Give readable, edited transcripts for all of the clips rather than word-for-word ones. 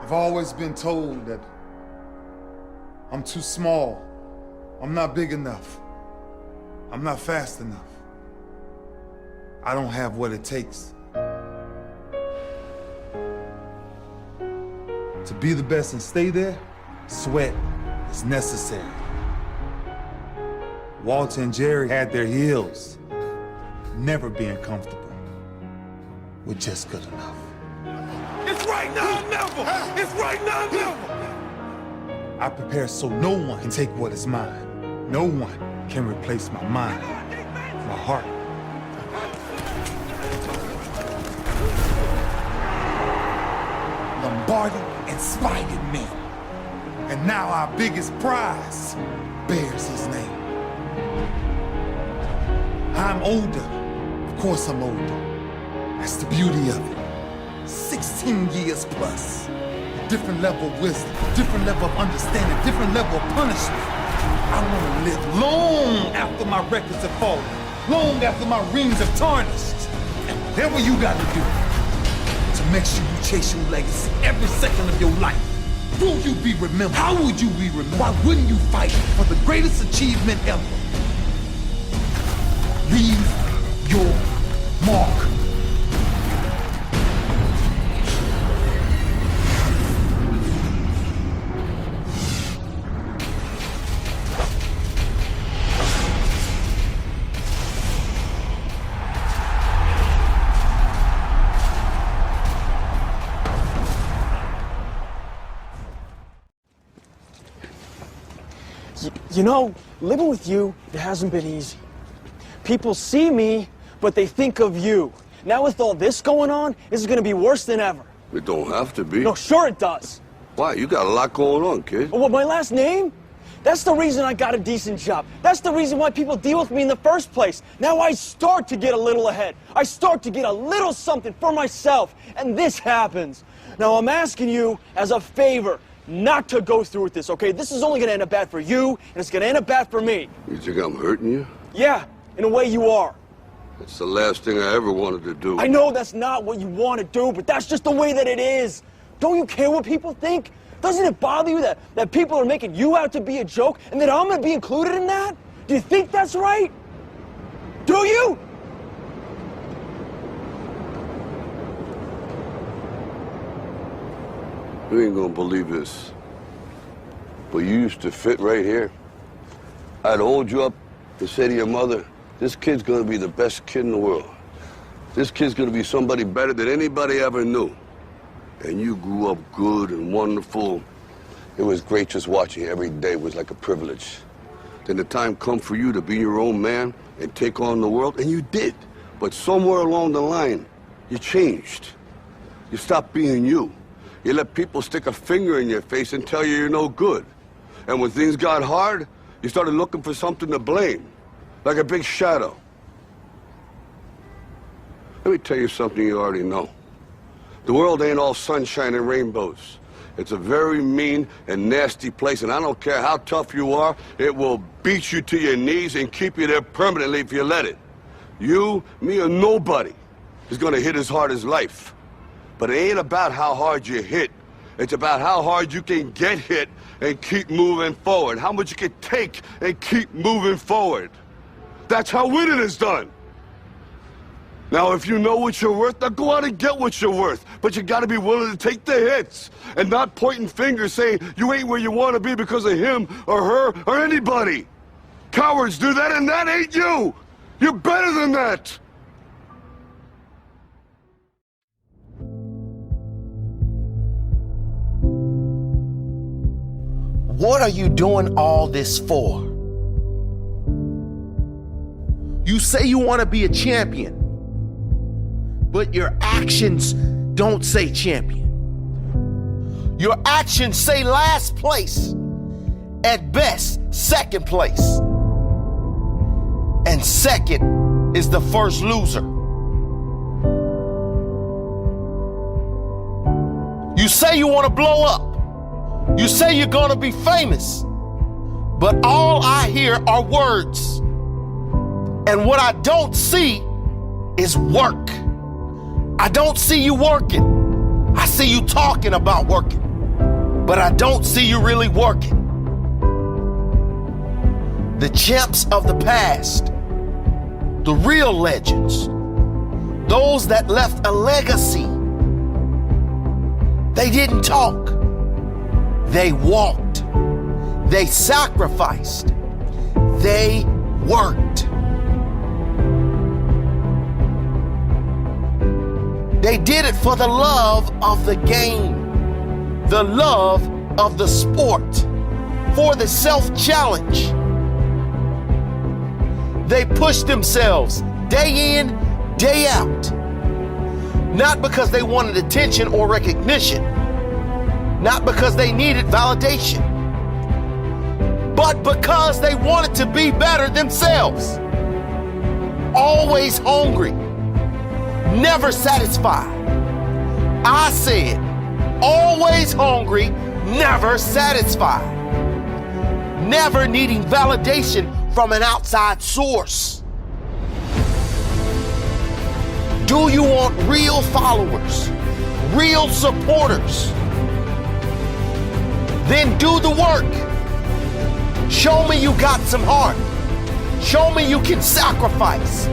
I've always been told that I'm too small, I'm not big enough, I'm not fast enough. I don't have what it takes to be the best and stay there. Sweat is necessary. Walter and Jerry had their heels, never being comfortable with just good enough. It's right now or never! It's right now or never! I prepare so no one can take what is mine. No one can replace my mind, my heart. Lombardi inspired me. And now our biggest prize bears his name. I'm older. Of course I'm older. That's the beauty of it. 16 years plus. A different level of wisdom, different level of understanding, different level of punishment. I want to live long after my records have fallen, long after my rings have tarnished. And whatever you got to do to make sure you chase your legacy every second of your life. Will you be remembered? How would you be remembered? Why wouldn't you fight for the greatest achievement ever? Leave your mark. You know, living with you, it hasn't been easy. People see me, but they think of you. Now with all this going on, this is gonna be worse than ever. It don't have to be. No, sure it does. Why? You got a lot going on, kid. What, my last name? That's the reason I got a decent job. That's the reason why people deal with me in the first place. Now I start to get a little ahead. I start to get a little something for myself, and this happens. Now I'm asking you as a favor, not to go through with this, okay? This is only gonna end up bad for you, and it's gonna end up bad for me. You think I'm hurting you? Yeah, in a way you are. That's the last thing I ever wanted to do. I know that's not what you want to do, but that's just the way that it is. Don't you care what people think? Doesn't it bother you that people are making you out to be a joke, and that I'm gonna be included in that? Do you think that's right? Do you? You ain't gonna believe this, but you used to fit right here. I'd hold you up and say to your mother, this kid's gonna be the best kid in the world. This kid's gonna be somebody better than anybody ever knew. And you grew up good and wonderful. It was great just watching you every day. It was like a privilege. Then the time come for you to be your own man and take on the world, and you did. But somewhere along the line, you changed. You stopped being you. You let people stick a finger in your face and tell you you're no good. And when things got hard, you started looking for something to blame, like a big shadow. Let me tell you something you already know. The world ain't all sunshine and rainbows. It's a very mean and nasty place, and I don't care how tough you are, it will beat you to your knees and keep you there permanently if you let it. You, me, or nobody is gonna hit as hard as life. But it ain't about how hard you hit. It's about how hard you can get hit and keep moving forward. How much you can take and keep moving forward. That's how winning is done. Now, if you know what you're worth, now go out and get what you're worth. But you gotta be willing to take the hits and not pointing fingers saying you ain't where you wanna be because of him or her or anybody. Cowards do that, and that ain't you. You're better than that. What are you doing all this for? You say you want to be a champion, but your actions don't say champion. Your actions say last place, at best, second place. And second is the first loser. You say you want to blow up. You say you're gonna be famous, but all I hear are words. And what I don't see is work. I don't see you working. I see you talking about working. but I don't see you really working. The champs of the past, the real legends, those that left a legacy, they didn't talk. They walked. They sacrificed. They worked. They did it for the love of the game, the love of the sport, for the self-challenge. They pushed themselves day in, day out. Not because they wanted attention or recognition, not because they needed validation, but because they wanted to be better themselves. Always hungry, never satisfied. I said, always hungry, never satisfied. Never needing validation from an outside source. Do you want real followers, real supporters? Then do the work. Show me you got some heart. Show me you can sacrifice.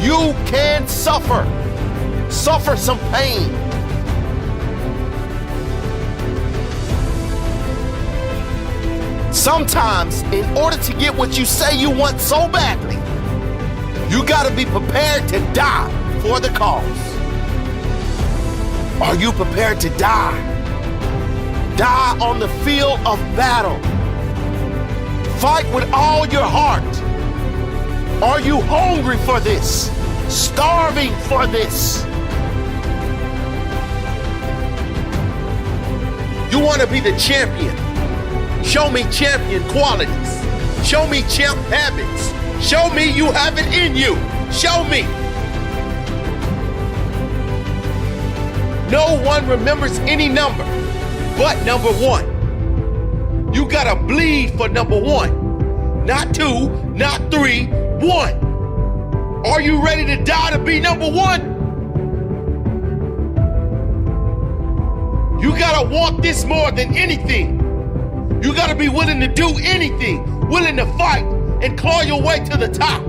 You can suffer. Suffer some pain. Sometimes, in order to get what you say you want so badly, you gotta be prepared to die for the cause. Are you prepared to die? Die on the field of battle. Fight with all your heart. Are you hungry for this? Starving for this? You want to be the champion? Show me champion qualities. Show me champ habits. Show me you have it in you. Show me. No one remembers any number but number one. You gotta bleed for number one. Not two, not three, one. Are you ready to die to be number one? You gotta want this more than anything. You gotta be willing to do anything, willing to fight and claw your way to the top.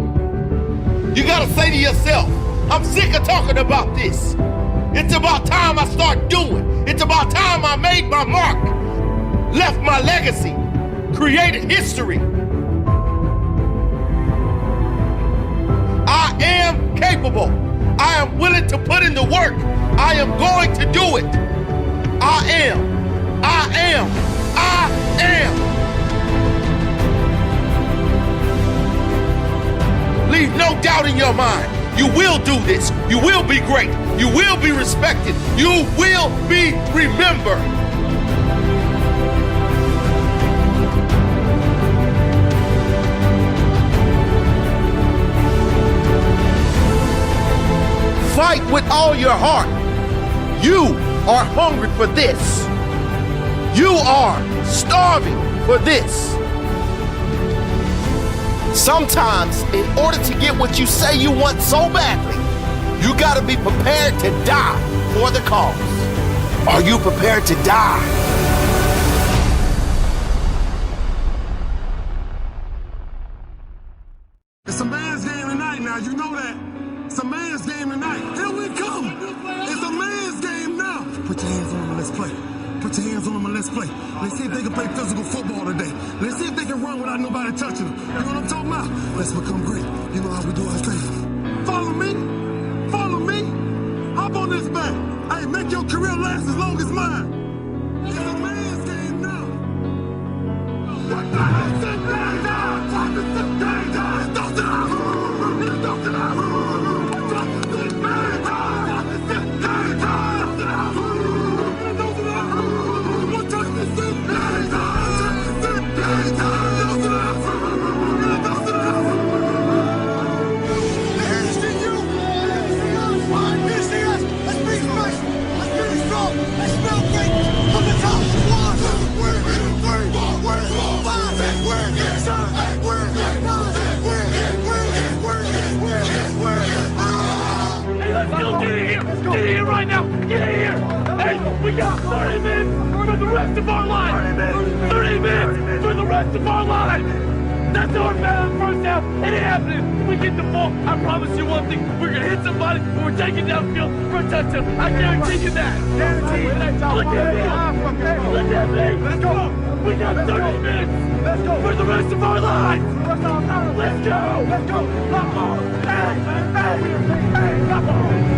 You gotta say to yourself, I'm sick of talking about this. It's about time I start doing. It's about time I made my mark, left my legacy, created history. I am capable. I am willing to put in the work. I am going to do it. I am. I am. I am. Leave no doubt in your mind. You will do this. You will be great. You will be respected. You will be remembered. Fight with all your heart. You are hungry for this. You are starving for this. Sometimes, in order to get what you say you want so badly, you gotta be prepared to die for the cause. Are you prepared to die? It's a man's game tonight now, you know that. It's a man's game tonight. Here we come. It's a man's game now. Put your hands on them and let's play. Put your hands on them and let's play. Let's see if they can play physical football today. Let's see if they can run without nobody touching them. You know what I'm talking about? Let's become great. You know how we do our thing. Follow me. Follow me. Hop on this back. Hey, make your career last as long as mine. It's a man's game now. What the hell? Sit down. Talk to sit down. Stop to the room. Stop to the room. Talk to sit down. Talk to sit down. Talk to the room. Talk to the room. Talk to sit down. Talk to sit down. Talk to the room. Talk to the room. Let's see you. Let's see us. Let's be fresh. Let's be strong. Let's smell great from the top. 1, 2, 3, 4, 5, 6, 7, 8, 9, 10. Hey, let's go. Get in here. Get in here right now. Get in here. Hey, We got 30 minutes for the rest of our lives. 30 minutes for the rest of our lives. That's our battle in the first half. It ain't happening. If we get the ball, I promise you one thing. We're going to hit somebody and we're taking downfield for a touchdown. I guarantee you that. Look at me. Look at me. Let's go. We got 30 minutes. Let's go. For the rest of our lives. Let's go. Let's go. Lock on. Hey, lock on.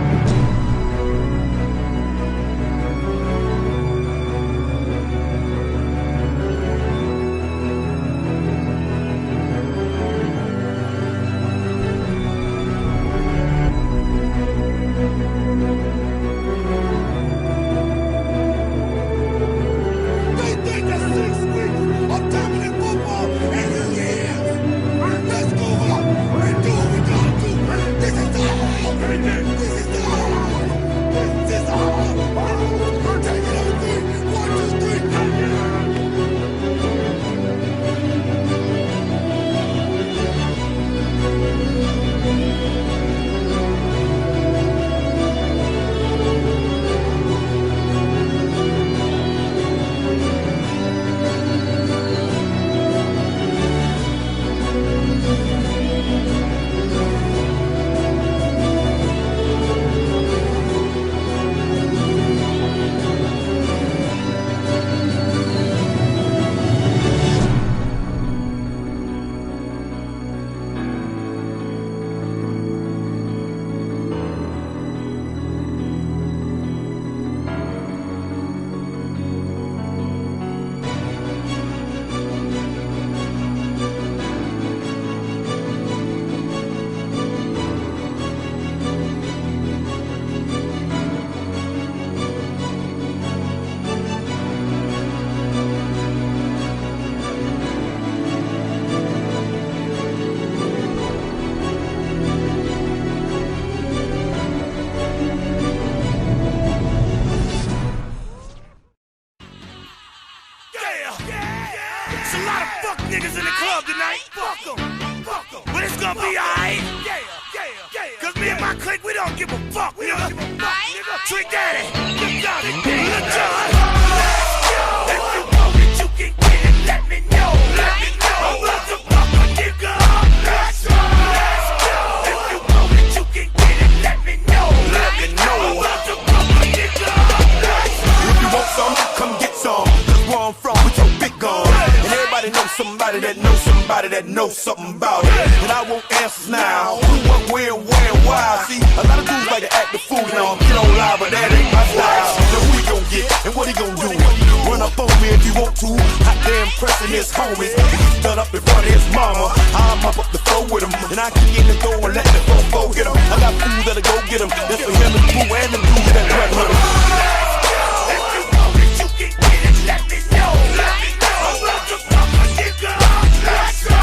That knows something about it. And I want answers now. Who, what, where, and why. See, a lot of dudes like to act the fool now. Get on live, but that ain't my style. Now who he gon' get and what he gon' do? Run up on me if you want to. Hot damn pressing his homies. He's done up in front of his mama. I'm up the floor with him. And I can get in the door and let the fofo get him. I got food that'll go get him. That's for him and the boo and the dude that run with him. If you want it, you can get it. Let me know. Let me know. I'm about to fuck a nigga. Let's go.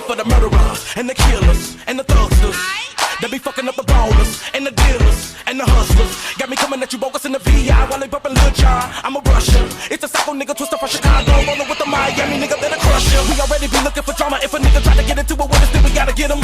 For the murderers and the killers and the thugsters that be fucking up the ballers and the dealers and the hustlers. Got me coming at you bogus in the VI while they bumping Lil John. I'm a Russia. It's a psycho nigga twister from Chicago, rolling with the Miami nigga that'll crush ya. We already be looking for drama. If a nigga try to get into it with us, then we gotta get him.